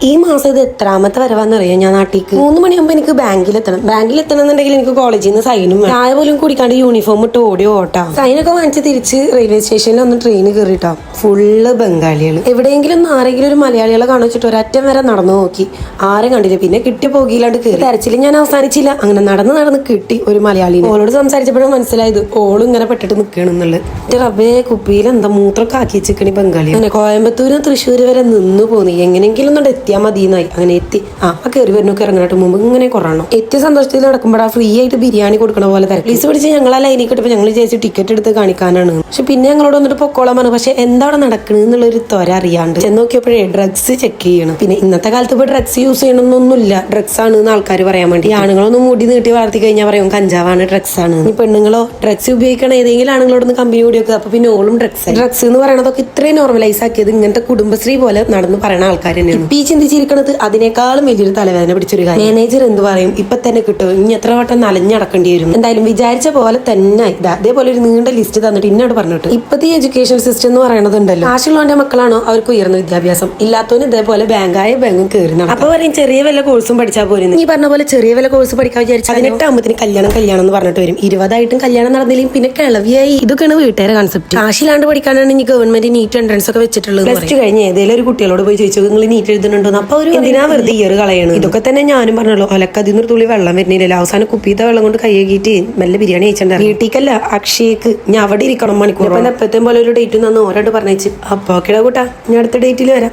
ഈ മാസം ഇത് എത്രാമത്തെ വരവാന്നറിയാം ഞാൻ നാട്ടിലേക്ക്. 3 മണിയാകുമ്പോൾ എനിക്ക് ബാങ്കിലെത്തണം എന്നുണ്ടെങ്കിൽ എനിക്ക് കോളേജിൽ നിന്ന് സൈനും ചായ പോലും കുടിക്കാണ്ട് യൂണിഫോം ഇട്ട് ഓട്ടാ. സൈനൊക്കെ വാങ്ങിച്ച് തിരിച്ച് റെയിൽവേ സ്റ്റേഷനിൽ ഒന്ന് ട്രെയിൻ കയറിയിട്ടാ. ഫുള്ള് ബംഗാളികൾ. എവിടെയെങ്കിലും ആരെങ്കിലും ഒരു മലയാളികളെ കാണിച്ചിട്ട് ഒരറ്റം വരെ നടന്നു നോക്കി, ആരും കണ്ടില്ല. പിന്നെ കിട്ടി പോകില്ലാണ്ട് കയറി. തെരച്ചിൽ ഞാൻ അവസാനിച്ചില്ല. അങ്ങനെ നടന്ന് കിട്ടി ഒരു മലയാളി. ഓളോട് സംസാരിച്ചപ്പോഴും മനസ്സിലായത് ഓളും ഇങ്ങനെ പെട്ടിട്ട് നിൽക്കണെന്നുള്ളത്. എന്റെ റബ്ബേ, കുപ്പിയിൽ എന്താ മൂത്രമൊക്കെ ആക്കി വെച്ചിക്കണി ബംഗാളി. അങ്ങനെ കോയമ്പത്തൂരും തൃശ്ശൂർ വരെ നിന്ന് പോന്നി. എങ്ങനെയെങ്കിലും ഒന്നും എത്തിയാൽ മതിയെന്നായി. അങ്ങനെ എത്തി. കയറി വരുന്നൊക്കെ ഇറങ്ങാനായിട്ട് മുമ്പ് ഇങ്ങനെ കുറയണം. എത്തിയ സന്തോഷത്തിൽ നടക്കുമ്പോഴാ ഫ്രീ ആയിട്ട് ബിരിയാണി കൊടുക്കണ പോലെ തിരക്ക്. പ്ലീസ് പിടിച്ച് ഞങ്ങളെ ലൈനിൽ കിട്ടപ്പോൾ ഞങ്ങൾ ചേച്ചി ടിക്കറ്റ് എടുത്ത് കാണിക്കാനാണ്. പക്ഷെ പിന്നെ ഞങ്ങളോട് വന്നിട്ട് പൊക്കോളാൻ പറഞ്ഞു. പക്ഷെ എന്താ അവിടെ നടക്കണെന്നുള്ളൊരു തൊര അറിയാണ്ട് ചെന്ന് നോക്കിയപ്പോഴേ ഡ്രഗ്സ് ചെക്ക് ചെയ്യണം. പിന്നെ ഇന്നത്തെ കാലത്ത് ഇപ്പോൾ ഡ്രഗ്സ് യൂസ് ചെയ്യണമെന്നൊന്നുമില്ല. ഡ്രഗ്സ് ആണ് എന്ന് ആൾക്കാർ പറയാൻ വേണ്ടി. ആണുങ്ങളൊന്നും മുടി നീട്ടി വളർത്തി കഴിഞ്ഞാൽ പറയും കഞ്ചാവാണ്, ഡ്രഗ്സ് ആണ്. ഈ പെണ്ണുങ്ങളോ ഡ്രഗ്സ് ഉപയോഗിക്കണ ഏതെങ്കിലും ആണുങ്ങളോടൊന്ന് കമ്പനി കൂടി വെക്കുക. അപ്പൊ പിന്നെ ഓളും ഡ്രഗ്സ് എന്ന് പറയണതൊക്കെ ഇത്രയും നോർമലൈസ് ആക്കിയത് ഇങ്ങനത്തെ കുടുംബശ്രീ പോലെ നടന്ന് പറയുന്ന ആൾക്കാർ തന്നെയാണ്. ഈ ചിന്തിച്ചിരിക്കണത് അതിനേക്കാളും വലിയൊരു തലവേദന പിടിച്ചൊരു കാര്യം. മാനേജർ എന്ത് പറയും, ഇപ്പൊ തന്നെ കിട്ടും, ഇനി എത്ര വട്ടം നലഞ്ഞടക്കേണ്ടി വരും. എന്തായാലും വിചാരിച്ച പോലെ തന്നെ അതേപോലെ ഒരു നീണ്ട ലിസ്റ്റ് തന്നിട്ട് ഇന്നോട് പറഞ്ഞിട്ട് ഇപ്പത്തെ എഡ്യൂക്കേഷൻ സിസ്റ്റം എന്ന് പറയുന്നതുണ്ടല്ലോ, കാശുള്ളവന്റെ മക്കളാണോ അവർക്ക് ഉയർന്ന വിദ്യാഭ്യാസം, ഇല്ലാത്തവന് ഇതേപോലെ ബാങ്കും കയറി. അപ്പൊ പറയും ചെറിയ വല്ല കോഴ്സും പഠിച്ചാൽ പോലും. ഈ പറഞ്ഞ പോലെ ചെറിയ വല്ല കോഴ്സ് പഠിക്കാൻ വിചാരിച്ചു 18 ആകുമ്പത്തിന് കല്യാണം എന്ന് പറഞ്ഞിട്ട് വരും. 20 കല്യാണം നടന്നില്ലെങ്കിൽ പിന്നെ കിളവിയായി. ഇതൊക്കെയാണ് വീട്ടുകാരെ കൺസെപ്റ്റ്. കാശിലാണ്ട് പഠിക്കാനാണ് ഇനി ഗവൺമെന്റ് നീറ്റ് എൻട്രൻസ് ഒക്കെ വെച്ചിട്ടുള്ളത്. പ്ലസ് ടു കഴിഞ്ഞ് ഏതെങ്കിലും ഒരു കുട്ടികളോട് പോയി ചോദിച്ചു നിങ്ങൾ നീറ്റ് എഴുതുന്നുണ്ടോ, അപ്പൊ ഒരു എന്തിനാ വെറുതെ ഇയർ കളയണം. ഇതൊക്കെ തന്നെ ഞാനും പറഞ്ഞല്ലോ. ഒലക്കതിന്നൊരു തുള്ളി വെള്ളം വരുന്നില്ലല്ലോ. അവസാനം കുപ്പിയത്തെ വെള്ളം കൊണ്ട് കൈകീട്ട് മെല്ലെ ബിരിയാണി കഴിച്ചിട്ടുണ്ടായിരുന്നു. വീട്ടിക്കല്ല അക്ഷയ്ക്ക്. ഞാൻ അവിടെ ഇരിക്കണം മണിക്കൂർ. എപ്പോഴത്തേം പോലെ ഒരു ഡേറ്റ് തന്നു ഓരോട് പറഞ്ഞു. അപ്പൊ ഓക്കേടാ കൂട്ടാ, ഞാൻ അടുത്ത ഡേറ്റിൽ വരാം.